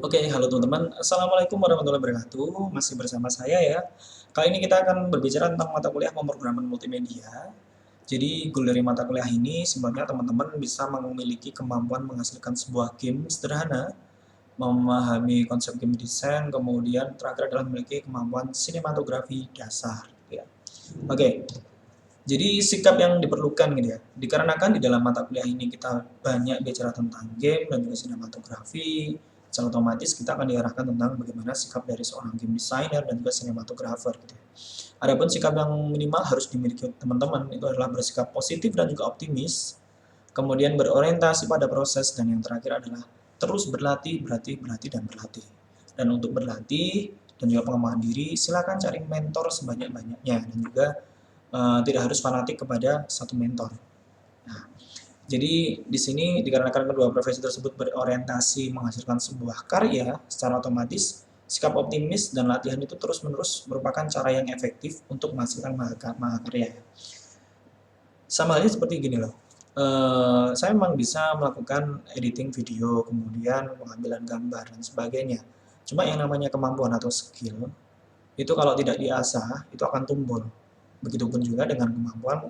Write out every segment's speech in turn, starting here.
Oke, halo teman-teman. Assalamualaikum warahmatullahi wabarakatuh. Masih bersama saya ya. Kali ini kita akan berbicara tentang mata kuliah pemrograman multimedia. Jadi, goal dari mata kuliah ini sebenarnya teman-teman bisa memiliki kemampuan menghasilkan sebuah game sederhana, memahami konsep game design, kemudian terakhir adalah memiliki kemampuan sinematografi dasar. Ya. Oke, jadi sikap yang diperlukan gitu ya, dikarenakan di dalam mata kuliah ini kita banyak bicara tentang game dan juga sinematografi, secara otomatis kita akan diarahkan tentang bagaimana sikap dari seorang game designer dan juga sinematografer gitu ya. Adapun sikap yang minimal harus dimiliki teman-teman itu adalah bersikap positif dan juga optimis, kemudian berorientasi pada proses, dan yang terakhir adalah terus berlatih, berlatih, berlatih, dan berlatih. Dan untuk berlatih dan juga pengembangan diri, silakan cari mentor sebanyak-banyaknya dan juga tidak harus fanatik kepada satu mentor. Nah, jadi di sini dikarenakan kedua profesi tersebut berorientasi menghasilkan sebuah karya, secara otomatis sikap optimis dan latihan itu terus-menerus merupakan cara yang efektif untuk menghasilkan mahakarya. Sama halnya seperti gini loh. Saya memang bisa melakukan editing video, kemudian pengambilan gambar dan sebagainya. Cuma yang namanya kemampuan atau skill itu kalau tidak diasah itu akan tumbul. Begitupun juga dengan kemampuan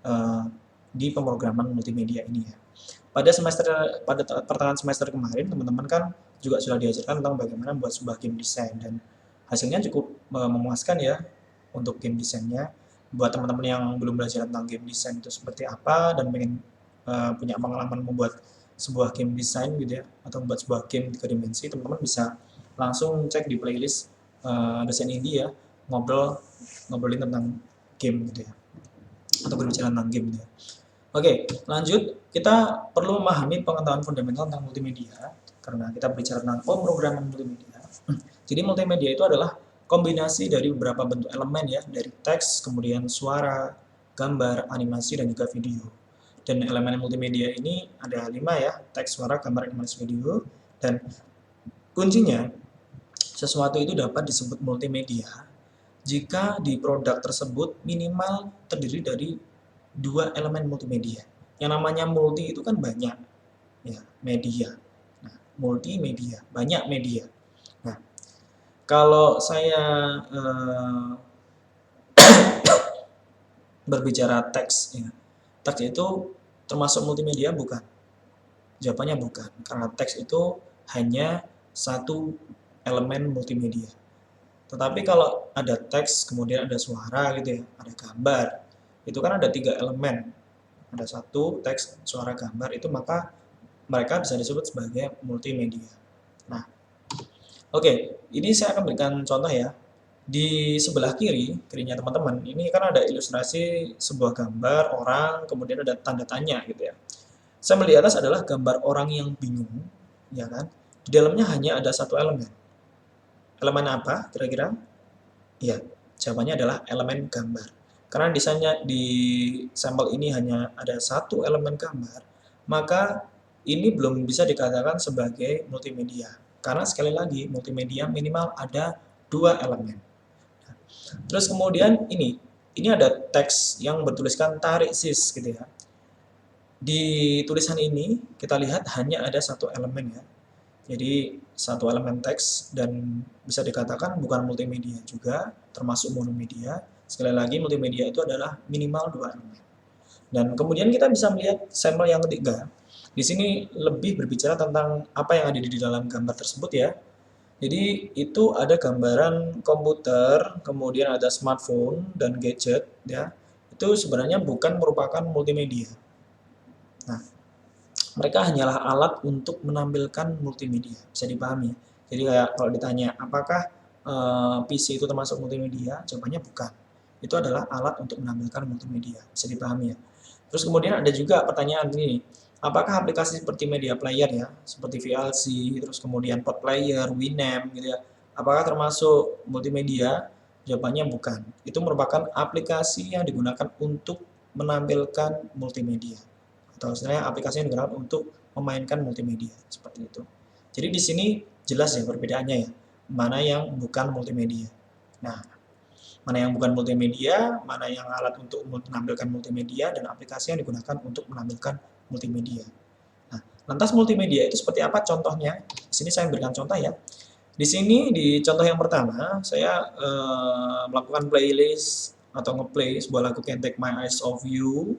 uh, di pemrograman multimedia ini ya. Pada pertengahan semester kemarin teman-teman kan juga sudah diajarkan tentang bagaimana membuat sebuah game design, dan hasilnya cukup memuaskan ya untuk game desainnya. Buat teman-teman yang belum belajar tentang game design itu seperti apa dan pengen punya pengalaman membuat sebuah game design gitu ya, atau membuat sebuah game 3 dimensi, teman-teman bisa langsung cek di playlist dosen ini ya, ngobrolin tentang game gitu ya, atau berbicara tentang game gitu ya. Oke, lanjut. Kita perlu memahami pengetahuan fundamental tentang multimedia karena kita berbicara tentang pemrograman multimedia. Jadi multimedia itu adalah kombinasi dari beberapa bentuk elemen ya, dari teks, kemudian suara, gambar, animasi, dan juga video. Dan elemen multimedia ini ada 5 ya, teks, suara, gambar, animasi, video. Dan kuncinya, sesuatu itu dapat disebut multimedia jika di produk tersebut minimal terdiri dari 2 elemen multimedia. Yang namanya multi itu kan banyak ya, media. Nah, multimedia, banyak media. Nah, kalau saya berbicara teks ya, teks itu termasuk multimedia bukan? Jawabannya bukan, karena teks itu hanya satu elemen multimedia. Tetapi kalau ada teks, kemudian ada suara gitu ya, ada gambar, itu kan ada 3 elemen. Ada satu, teks, suara, gambar, itu maka mereka bisa disebut sebagai multimedia. Nah, oke, ini saya akan berikan contoh ya. Di sebelah kiri, kirinya teman-teman, ini kan ada ilustrasi sebuah gambar orang, kemudian ada tanda tanya gitu ya. Saya melihat atas adalah gambar orang yang bingung, ya kan? Di dalamnya hanya ada satu elemen. Elemen apa kira-kira? Iya, jawabannya adalah elemen gambar. Karena desainnya di sampel ini hanya ada satu elemen gambar, maka ini belum bisa dikatakan sebagai multimedia. Karena sekali lagi, multimedia minimal ada 2 elemen. Terus kemudian ini ada teks yang bertuliskan tarik sis gitu ya. Di tulisan ini kita lihat hanya ada satu elemen ya. Jadi satu elemen teks, dan bisa dikatakan bukan multimedia juga, termasuk monomedia. Sekali lagi, multimedia itu adalah minimal 2 elemen. Dan kemudian kita bisa melihat sampel yang ketiga. Di sini lebih berbicara tentang apa yang ada di dalam gambar tersebut ya. Jadi itu ada gambaran komputer, kemudian ada smartphone dan gadget ya. Itu sebenarnya bukan merupakan multimedia. Nah, mereka hanyalah alat untuk menampilkan multimedia, bisa dipahami. Jadi kayak kalau ditanya apakah PC itu termasuk multimedia, jawabannya bukan. itu adalah alat untuk menampilkan multimedia. Bisa dipahami ya. Terus kemudian ada juga pertanyaan ini, apakah aplikasi seperti media player ya, seperti VLC, terus kemudian Pod Player, Winamp gitu ya, apakah termasuk multimedia? Jawabannya bukan. Itu merupakan aplikasi yang digunakan untuk menampilkan multimedia. Atau istilahnya aplikasi yang digunakan untuk memainkan multimedia, seperti itu. Jadi di sini jelas ya perbedaannya ya, mana yang bukan multimedia. Nah, mana yang bukan multimedia, mana yang alat untuk menampilkan multimedia, dan aplikasi yang digunakan untuk menampilkan multimedia. Nah, lantas multimedia itu seperti apa contohnya? Di sini saya memberikan contoh ya. Di sini di contoh yang pertama, saya melakukan playlist atau ngeplay sebuah lagu Can't Take My Eyes Off You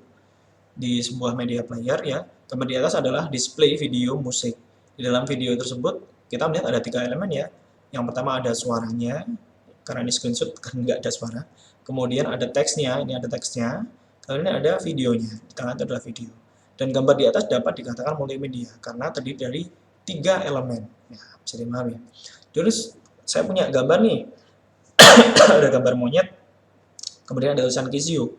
di sebuah media player ya. Kemudian di atas adalah display video musik. Di dalam video tersebut kita melihat ada 3 elemen ya. Yang pertama ada suaranya, karena ini screenshot kan nggak ada suara. Kemudian ada teksnya, ini ada teksnya. Kemudian ada videonya, di tengah itu adalah video. Dan gambar di atas dapat dikatakan multimedia karena terdiri dari 3 elemen. Ya, bisa dipahami. Terus saya punya gambar nih, ada gambar monyet, kemudian ada tulisan Kiss You.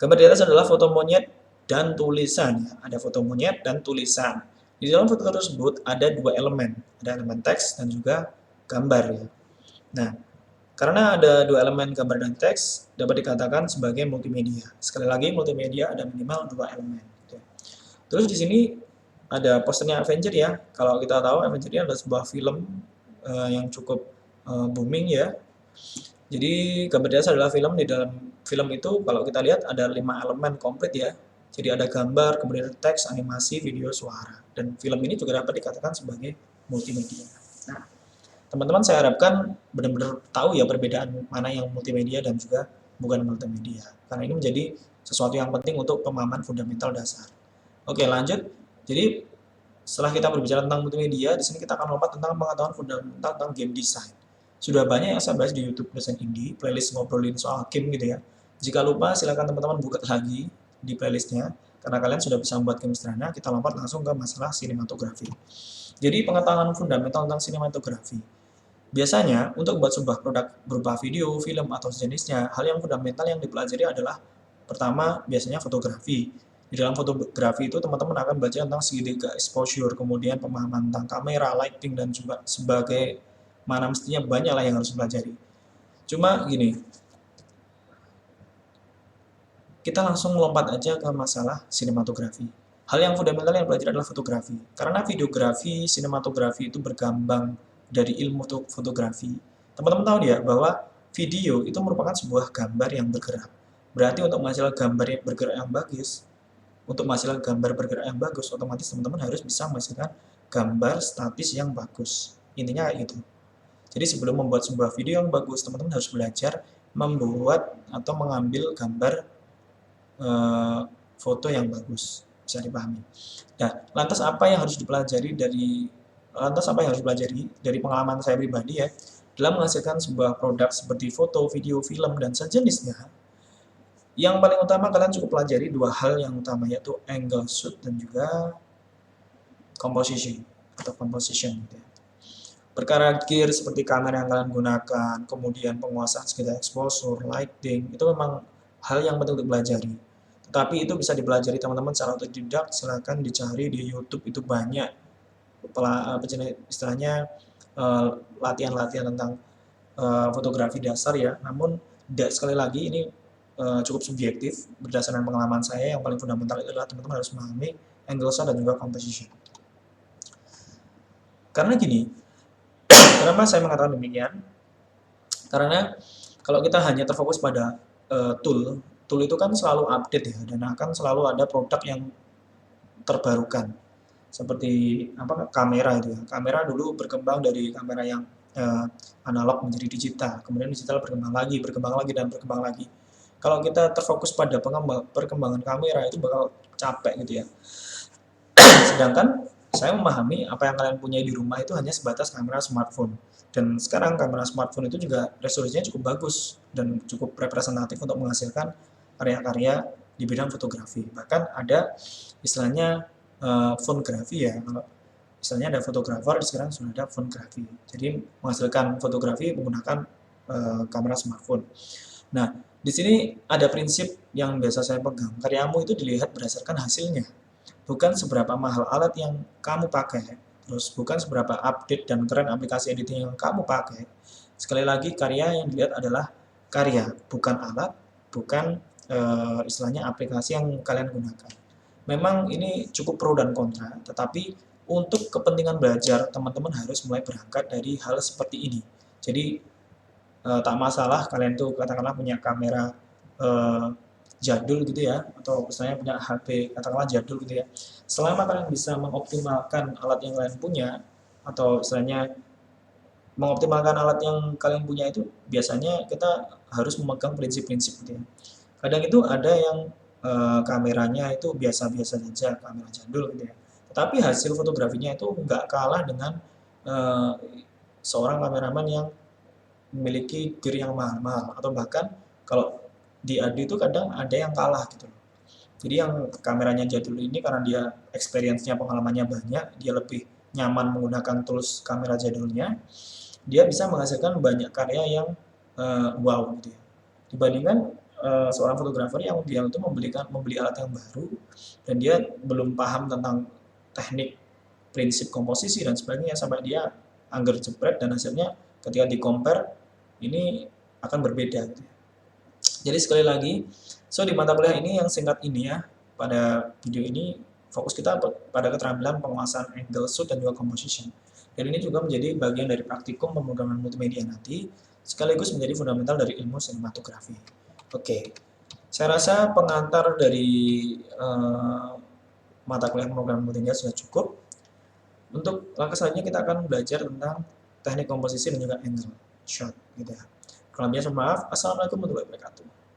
Gambar di atas adalah foto monyet dan tulisan. Ada foto monyet dan tulisan. Di dalam foto tersebut ada 2 elemen, ada elemen teks dan juga gambar ya. Nah, karena ada 2 elemen gambar dan teks, dapat dikatakan sebagai multimedia. Sekali lagi, multimedia ada minimal 2 elemen. Terus di sini ada posternya Avenger ya. Kalau kita tahu Avenger ini adalah sebuah film yang cukup booming ya. Jadi gambar di atas adalah film. Di dalam film itu kalau kita lihat ada 5 elemen komplit ya. Jadi ada gambar, kemudian teks, animasi, video, suara. Dan film ini juga dapat dikatakan sebagai multimedia. Nah, teman-teman saya harapkan benar-benar tahu ya perbedaan mana yang multimedia dan juga bukan multimedia. Karena ini menjadi sesuatu yang penting untuk pemahaman fundamental dasar. Oke, lanjut. Jadi setelah kita berbicara tentang multimedia, di sini kita akan lompat tentang pengetahuan fundamental tentang game design. Sudah banyak yang saya bahas di YouTube Dosen Indie, playlist ngobrolin soal game gitu ya. Jika lupa, silakan teman-teman buka lagi di playlistnya, karena kalian sudah bisa membuat game sederhana. Kita lompat langsung ke masalah sinematografi. Jadi pengetahuan fundamental tentang sinematografi. Biasanya, untuk membuat sebuah produk berupa video, film, atau sejenisnya, hal yang fundamental yang dipelajari adalah pertama, biasanya fotografi. Di dalam fotografi itu teman-teman akan belajar tentang segitiga exposure, kemudian pemahaman tentang kamera, lighting, dan juga sebagai mana mestinya banyak lah yang harus dipelajari. Cuma gini, kita langsung lompat aja ke masalah sinematografi. Hal yang fundamental yang belajar adalah fotografi. Karena videografi, sinematografi itu berkembang dari ilmu fotografi. Teman-teman tahu ya bahwa video itu merupakan sebuah gambar yang bergerak. Berarti untuk menghasilkan gambar yang bergerak yang bagus, otomatis teman-teman harus bisa menghasilkan gambar statis yang bagus. Intinya kayak gitu. Jadi sebelum membuat sebuah video yang bagus, teman-teman harus belajar membuat atau mengambil gambar foto yang bagus. Bisa dipahami. Nah, lantas apa yang harus dipelajari dari pengalaman saya pribadi ya, dalam menghasilkan sebuah produk seperti foto, video, film, dan sejenisnya. Yang paling utama kalian cukup pelajari 2 hal yang utama, yaitu angle shoot dan juga composition gitu ya. Perkara gear seperti kamera yang kalian gunakan, kemudian penguasaan segala exposure, lighting, itu memang hal yang penting untuk pelajari. Tetapi itu bisa dipelajari teman-teman secara otodidak, silahkan dicari di YouTube, itu banyak istilahnya latihan-latihan tentang fotografi dasar ya. Namun sekali lagi ini cukup subjektif, berdasarkan pengalaman saya yang paling fundamental itu adalah teman-teman harus memahami angle shot dan juga composition. Karena gini, kenapa saya mengatakan demikian? Karena kalau kita hanya terfokus pada tool itu kan selalu update ya, dan akan selalu ada produk yang terbarukan. Seperti kamera itu ya. Kamera dulu berkembang dari kamera yang analog menjadi digital, kemudian digital berkembang lagi, dan berkembang lagi. Kalau kita terfokus pada perkembangan kamera itu bakal capek gitu ya. Sedangkan saya memahami apa yang kalian punya di rumah itu hanya sebatas kamera smartphone. Dan sekarang kamera smartphone itu juga resolusinya cukup bagus dan cukup representatif untuk menghasilkan karya-karya di bidang fotografi. Bahkan ada istilahnya fotografi ya. Kalau istilahnya ada fotografer, sekarang sudah ada fotografi. Jadi menghasilkan fotografi menggunakan kamera smartphone. Nah, Di sini ada prinsip yang biasa saya pegang. Karyamu itu dilihat berdasarkan hasilnya, bukan seberapa mahal alat yang kamu pakai. Terus bukan seberapa update dan keren aplikasi editing yang kamu pakai. Sekali lagi, karya yang dilihat adalah karya, bukan alat, bukan istilahnya aplikasi yang kalian gunakan. Memang ini cukup pro dan kontra, tetapi untuk kepentingan belajar, teman-teman harus mulai berangkat dari hal seperti ini. Jadi tak masalah kalian tuh katakanlah punya kamera eh, jadul gitu ya, atau misalnya punya HP katakanlah jadul gitu ya. Selama kalian bisa mengoptimalkan alat yang kalian punya, atau istilahnya mengoptimalkan alat yang kalian punya itu, biasanya kita harus memegang prinsip-prinsip gitu ya. Kadang itu ada yang kameranya itu biasa-biasa saja, kamera jadul gitu ya. Tetapi hasil fotografinya itu nggak kalah dengan eh, seorang kameraman yang memiliki gear yang mahal-mahal, atau bahkan kalau di adu itu kadang ada yang kalah gitu loh. Jadi yang kameranya jadul ini karena dia experience-nya, pengalamannya banyak, dia lebih nyaman menggunakan tools kamera jadulnya, dia bisa menghasilkan banyak karya yang wow gitu ya. Dibandingkan seorang fotografer yang dia itu membeli alat yang baru dan dia belum paham tentang teknik, prinsip komposisi dan sebagainya, sampai dia angger jepret dan hasilnya ketika di compare ini akan berbeda gitu ya. Jadi sekali lagi, so di mata kuliah ini yang singkat ini ya, pada video ini fokus kita pada keterampilan penguasaan angle, shoot, dan juga composition. Dan ini juga menjadi bagian dari praktikum pemrograman multimedia nanti, sekaligus menjadi fundamental dari ilmu sinematografi. Oke, saya rasa pengantar dari mata kuliah pemrograman multimedia sudah cukup. Untuk langkah selanjutnya kita akan belajar tentang teknik komposisi dan juga angle shot gitu ya. Kalau biasa maaf, assalamualaikum warahmatullahi wabarakatuh.